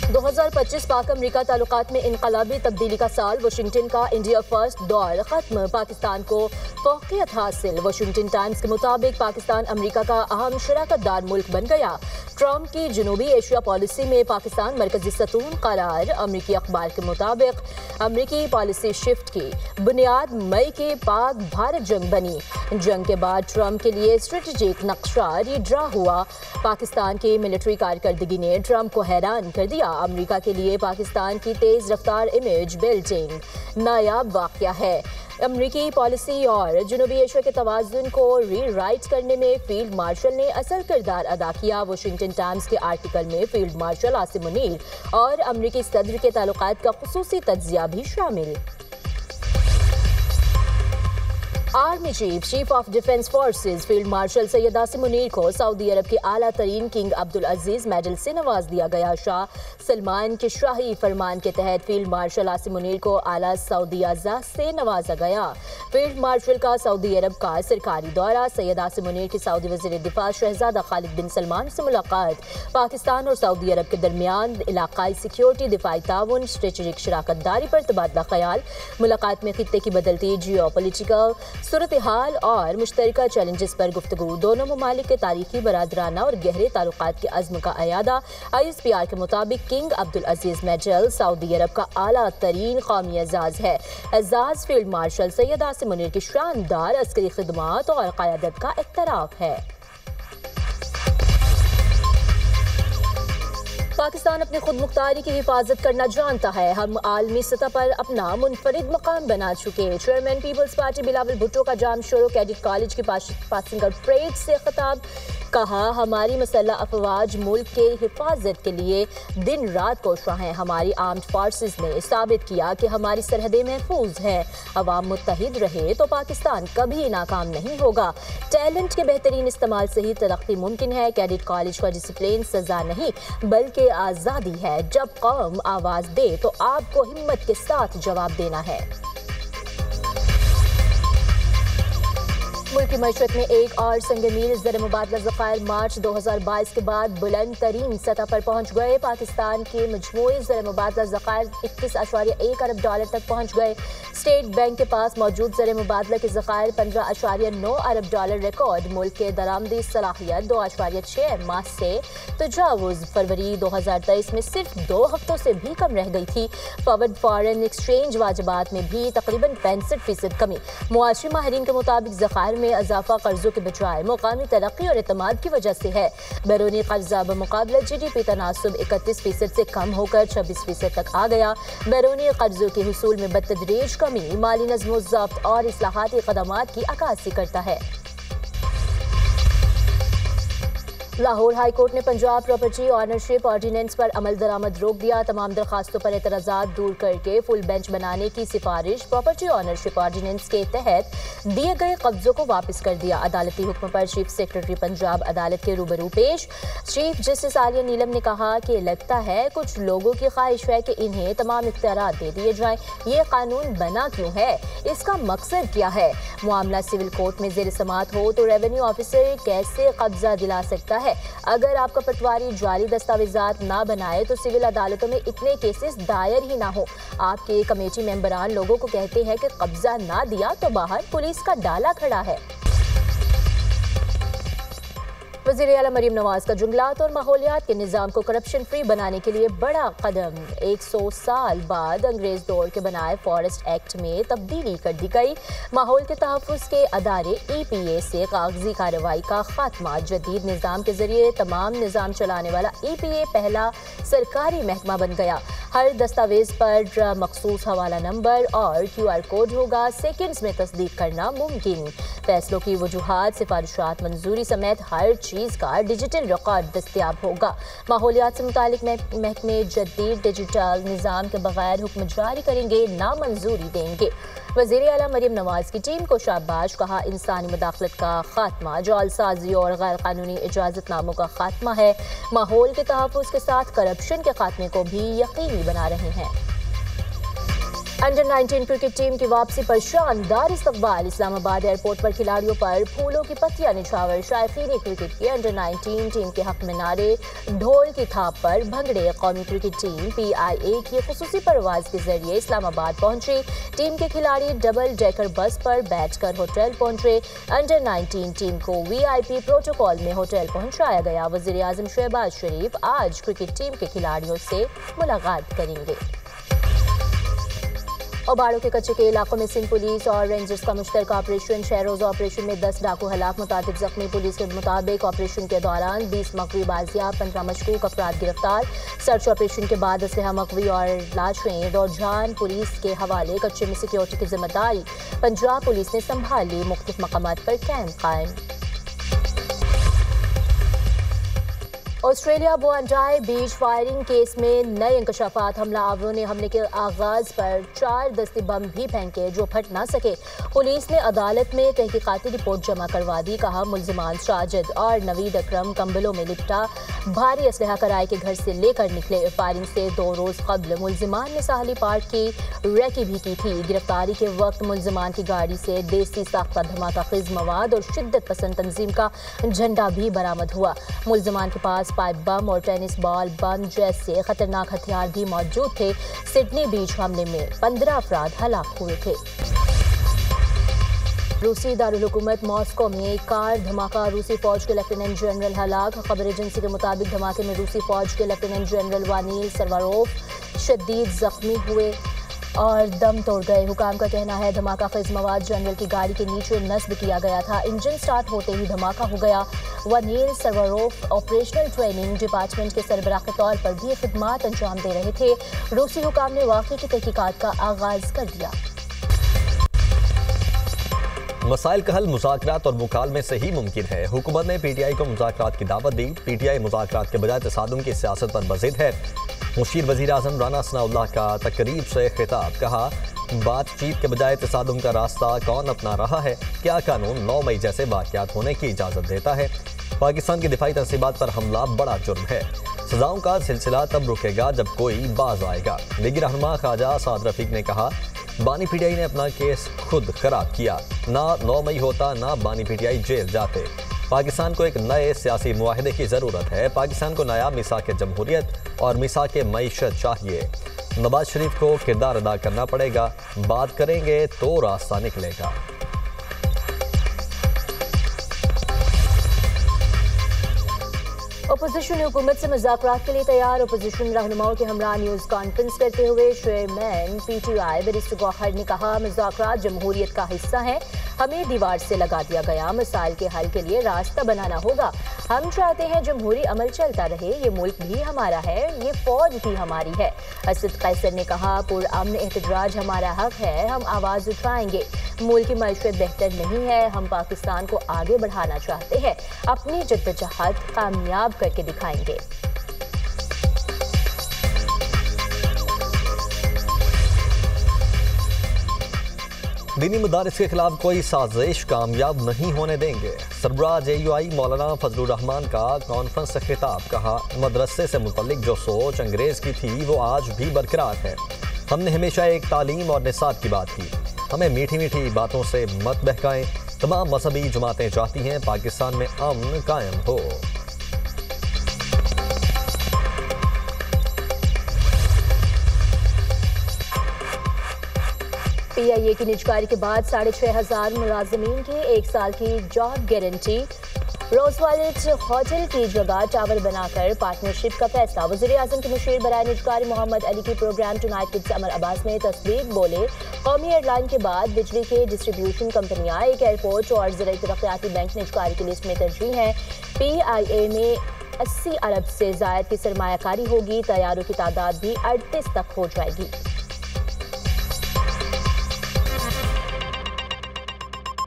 2025 पाक अमरीका ताल्लुकात में इनकलाबी तब्दीली का साल। वाशिंगटन का इंडिया फर्स्ट दौर खत्म, पाकिस्तान को फौकियत हासिल। वाशिंगटन टाइम्स के मुताबिक पाकिस्तान अमरीका का अहम शराकतदार मुल्क बन गया। ट्रंप की जनूबी एशिया पॉलिसी में पाकिस्तान मरकजी सतून करार। अमरीकी अखबार के मुताबिक अमरीकी पॉलिसी शिफ्ट की बुनियाद मई के पाक भारत जंग बनी। जंग के बाद ट्रंप के लिए स्ट्रेटेजिक नक्शा रीड्रा हुआ। पाकिस्तान की मिलिट्री कारकर्दगी ने ट्रंप को हैरान कर दिया। अमेरिका के लिए पाकिस्तान की तेज रफ्तार इमेज बिल्डिंग नायाब वाक़या है। अमरीकी पॉलिसी और जनूबी एशिया के तवाज़ुन को रीराइट करने में फील्ड मार्शल ने असल किरदार अदा किया। वाशिंगटन टाइम्स के आर्टिकल में फील्ड मार्शल आसिम मुनीर और अमरीकी सदर के ताल्लुकात का खुसूसी तज्ज़िया भी शामिल। Army chief of defence forces field marshal Syed Asim Munir को सऊदी अरब के आला तरीन किंग अब्दुल अजीज मेडल से नवाज दिया गया। शाह सलमान के शाही फरमान के तहत फील्ड मार्शल आसिम मुनीर को आला सऊदी अज़ा से नवाजा गया। फील्ड मार्शल का सऊदी अरब का सरकारी दौरा। सैयद आसिम मुनीर की सऊदी वज़ीर दिफा शहजादा खालिद बिन सलमान से मुलाकात। पाकिस्तान और सऊदी अरब के दरमियान इलाकाई सिक्योरिटी, दिफाई ताउन, स्ट्रेटेजिक शराकतदारी पर तबादला ख्याल। मुलाकात में खित्ते की बदलती जियो पॉलिटिकल सूरत हाल और मुश्तरका चैलेंजेस पर गुफ्तगू। दोनों ममालिक के तारीखी, बरादराना और गहरे ताल्लुकात के अज़्म का अयादा। ISPR के मुताबिक किंग अब्दुल अजीज मेडल सऊदी अरब का आला तरीन कौमी एजाज़ है। एजाज़ फील्ड मार्शल सैयद आसिम मुनीर की शानदार अस्करी खिदमात और क़यादत का इक्तराफ़ है। पाकिस्तान अपनी खुद मुख्तारी की हिफाजत करना जानता है। हम आलमी सतह पर अपना मुनफरिद मकाम बना चुके। Chairman people's party Bilawal Bhutto का जाम शोरो कैडेट कॉलेज की पासिंग आउट परेड से खिताब। कहा, हमारी मसल्ह अफवाज मुल्क के हिफाजत के लिए दिन रात कोशा हैं। हमारी आर्म्ड फोर्सेस ने साबित किया कि हमारी सरहदें महफूज हैं। अवाम मुत्तहिद रहे तो पाकिस्तान कभी नाकाम नहीं होगा। टैलेंट के बेहतरीन इस्तेमाल से ही तरक्की मुमकिन है। कैडेट कॉलेज का डिसिप्लिन सजा नहीं बल्कि आज़ादी है। जब कौम आवाज़ दे तो आपको हिम्मत के साथ जवाब देना है। मुल्क की मईशत में एक और संगमील ज़र मुबादला ज़खायर मार्च 2022 के बाद बुलंद तरीन सतह पर पहुँच गए। पाकिस्तान के मजमूई ज़र मुबादला ज़खायर 21.1 अरब डॉलर तक पहुँच गए। स्टेट बैंक के पास मौजूद ज़र मुबादला के ज़खायर 15.9 अरब डॉलर रिकॉर्ड। मुल्क के दरामदी सलाहियत 2.6 माह से तजावुज़। फरवरी 2023 में सिर्फ 2 हफ्तों से भी कम रह गई थी। फॉरवर्ड फॉरेन एक्सचेंज वाजिबात में भी तकरीबन 65% कमी। मुआशी माहिरीन के मुताबिक ज़खायर में इजाफा कर्जों के बजाय मुकामी तरक्की और एतमाद की वजह से है। बैरूनी कर्जा बमुकाबला GDP तनासुब 31% से कम होकर 26% तक आ गया। बैरूनी कर्जों के हुसूल में बतदरीज कमी माली नज़्म ज़ब्त और इस्लाहाती क़दमात की अक्कासी करता है। लाहौर हाई कोर्ट ने पंजाब प्रॉपर्टी ऑनरशिप ऑर्डिनेंस पर अमल दरामद रोक दिया। तमाम दरखास्तों पर एतराज़ात दूर करके फुल बेंच बनाने की सिफारिश। प्रॉपर्टी ऑनरशिप ऑर्डिनेंस के तहत दिए गए कब्जों को वापस कर दिया। अदालती हुक्म पर चीफ सेक्रेटरी पंजाब अदालत के रूबरू पेश। चीफ जस्टिस आलिया नीलम ने कहा कि लगता है कुछ लोगों की ख्वाहिश है कि इन्हें तमाम इख्तियारात दे दिए जाएं। ये कानून बना क्यों है, इसका मकसद क्या है? मामला सिविल कोर्ट में ज़ेर समाअत हो तो रेवेन्यू ऑफिसर कैसे कब्जा दिला सकता है? अगर आपका पटवारी जाली दस्तावेजात ना बनाए तो सिविल अदालतों में इतने केसेस दायर ही ना हो। आपके कमेटी मेंबरान लोगों को कहते हैं कि कब्जा ना दिया तो बाहर पुलिस का डाला खड़ा है। वज़ीर आला मरीम नवाज का जंगलात और माहौलियात के निज़ाम को करप्शन फ्री बनाने के लिए बड़ा कदम। 100 साल बाद अंग्रेज दौर के बनाए फॉरेस्ट एक्ट में तब्दीली कर दी गई। माहौल के तहफ़्फ़ुज़ के अदारे EPA से कागजी कार्रवाई का खात्मा। जदीद निज़ाम के जरिए तमाम निज़ाम चलाने वाला EPA पहला सरकारी महकमा बन गया। हर दस्तावेज पर मखसूस हवाला नंबर और QR कोड होगा। सेकेंड्स में तस्दीक करना मुमकिन। फैसलों की वजूहात, सिफारिशात, मंजूरी समेत हर चीज़ का डिजिटल रिकॉर्ड दस्तियाब होगा। माहौलियात से मुतालिक महकमे जदीद डिजिटल निज़ाम के बगैर हुक्म जारी करेंगे, ना मंजूरी देंगे। वज़ीर आला मरीम नवाज की टीम को शाबाश। कहा, इंसानी मुदाखलत का खात्मा, जालसाजी और गैर कानूनी इजाज़तनामों का खात्मा है। माहौल के तहफ़्फ़ुज़ के साथ करप्शन के खात्मे को भी यकीनी बना रहे हैं। अंडर-19 क्रिकेट टीम की वापसी पर शानदार इस्तकबाल। इस्लामाबाद एयरपोर्ट पर खिलाड़ियों पर फूलों की पत्तियां निछावर। शायकीन क्रिकेट की अंडर-19 टीम के हक में नारे, ढोल की थाप पर भंगड़े। कौमी क्रिकेट टीम PIA की खुसूसी परवाज के जरिए इस्लामाबाद पहुंची। टीम के खिलाड़ी डबल डेकर बस पर बैठकर होटल पहुंचे। अंडर-19 टीम को VIP प्रोटोकॉल में होटल पहुंचाया गया। वजीर आजम शहबाज शरीफ आज क्रिकेट टीम के खिलाड़ियों से मुलाकात करेंगे। ओबाड़ो के कच्चे के इलाकों में सिंध पुलिस और रेंजर्स का मुश्तरका ऑपरेशन। शहरोज ऑपरेशन में 10 डाकू हलाक, मुताबिक जख्मी। पुलिस के मुताबिक ऑपरेशन के दौरान 20 मकवी बाजियाब, 15 मशकूक अफराद गिरफ्तार। सर्च ऑपरेशन के बाद असलहा, मकवी और लाशें रौजान पुलिस के हवाले। कच्चे में सिक्योरिटी की जिम्मेदारी पंजाब पुलिस ने संभाल ली। मुख्तलिफ मकामात पर कैंप कायम। ऑस्ट्रेलिया बोआंडाई बीच फायरिंग केस में नए इंकशाफात। हमला आवरों ने हमले के आगाज पर 4 दस्ती बम भी फेंके जो फट ना सके। पुलिस ने अदालत में तहकीकाती रिपोर्ट जमा करवा दी। कहा, मुल्जिमान साजिद और नवीद अकरम कंबलों में लिपटा भारी असलहा कराए के घर से लेकर निकले। फायरिंग से 2 रोज कबल मुल्जिमान ने साहली पार्क की रेकी भी की थी। गिरफ्तारी के वक्त मुल्जिमान की गाड़ी से देसी साख्ता धमाका खिज मवाद और शिद्दत पसंद तंजीम का झंडा भी बरामद हुआ। मुल्जिमान के पास पाइप बम और टेनिस बॉल बम जैसे खतरनाक हथियार भी मौजूद थे। सिडनी बीच हमले में 15 अफराद हलाक हुए थे। रूसी दारुल हुकूमत मॉस्को में एक कार धमाका, रूसी फौज के लेफ्टिनेंट जनरल हलाक। खबर एजेंसी के मुताबिक धमाके में रूसी फौज के लेफ्टिनेंट जनरल वानील सरवारोफ शदीद जख्मी हुए और दम तोड़ गए। हुकाम का कहना है धमाका खिज मवाद जनरल की गाड़ी के नीचे नस्ब किया गया था। इंजन स्टार्ट होते ही धमाका हो गया। वनील सरवारोफ ऑपरेशनल ट्रेनिंग डिपार्टमेंट के सरबराह के तौर पर भी खिदमात अंजाम दे रहे थे। रूसी हुकाम ने वाक़े की तहकीकात का आगाज कर दिया। मसाइल का हल मुज़ाकरात और मुकालमे से ही मुमकिन है। हुकूमत ने PTI को मुज़ाकरात की दावत दी। PTI मुज़ाकरात के बजाय तसादुम की सियासत पर बज़िद है। मुशीर वज़ीर आज़म राना सनाउल्लाह का तकरीब से खिताब। कहा, बातचीत के बजाय तसादुम का रास्ता कौन अपना रहा है? क्या कानून 9 मई जैसे वाक़यात होने की इजाज़त देता है? पाकिस्तान की दिफाई तनसीबात पर हमला बड़ा जुर्म है। सजाओं का सिलसिला तब रुकेगा जब कोई बाज आएगा। लीगी रहनुमा ख्वाजा साद रफीक ने कहा, बानी PTI ने अपना केस खुद खराब किया। ना 9 मई होता ना बानी PTI जेल जाते। पाकिस्तान को एक नए सियासी मुआहदे की ज़रूरत है। पाकिस्तान को नया मिसाक जमहूरियत और मिसाक मईशत चाहिए। नवाज शरीफ को किरदार अदा करना पड़ेगा। बात करेंगे तो रास्ता निकलेगा। अपोजिशन हुकूमत से मुज़ाकरात के लिए तैयार। अपोजिशन रहनुमाओं के हमरा न्यूज़ कॉन्फ्रेंस करते हुए चेयरमैन PTI बैरिस्टर गौहर ने कहा, मुज़ाकरात जमहूरियत का हिस्सा है। हमें दीवार से लगा दिया गया मसाइल के हल के लिए रास्ता बनाना होगा। हम चाहते हैं जमहूरी अमल चलता रहे। ये मुल्क भी हमारा है, ये फौज भी हमारी है। असद कैसर ने कहा, पुरअमन एहतजाज हमारा हक है, हम आवाज़ उठाएंगे। मुल्क की मईशत बेहतर नहीं है, हम पाकिस्तान को आगे बढ़ाना चाहते हैं। अपनी जद्दोजहद कामयाब करके दिखाएंगे। दीनी मदारिस के खिलाफ कोई साजिश कामयाब नहीं होने देंगे। सरबराह AUI मौलाना फजलुर रहमान का कॉन्फ्रेंस से खिताब। कहा, मदरसे से मुतल्लिक जो सोच अंग्रेज़ की थी वो आज भी बरकरार है। हमने हमेशा एक तालीम और निसाब की बात की। हमें मीठी मीठी बातों से मत बहकाएं। तमाम मजहबी जमातें चाहती हैं पाकिस्तान में अमन कायम हो। PIA की निजकारी के बाद 6500 मुलाजमीन की 1 साल की जॉब गारंटी। रोजवालेट होटल की जगह टावर बनाकर पार्टनरशिप का फैसला। वज़ीर आज़म के मुशीर बराए निजकारी मोहम्मद अली की program tonight with Samar Abbas में तस्दीक। बोले, कौमी एयरलाइन के बाद बिजली के डिस्ट्रीब्यूशन कंपनियां, एक एयरपोर्ट और ज़राई तरक्याती बैंक निजकारी की लिस्ट में तरजीह हैं। PIA में 80 अरब से ज़ायद की सरमायाकारी होगी। तैयारों की तादाद भी 38 तक हो जाएगी।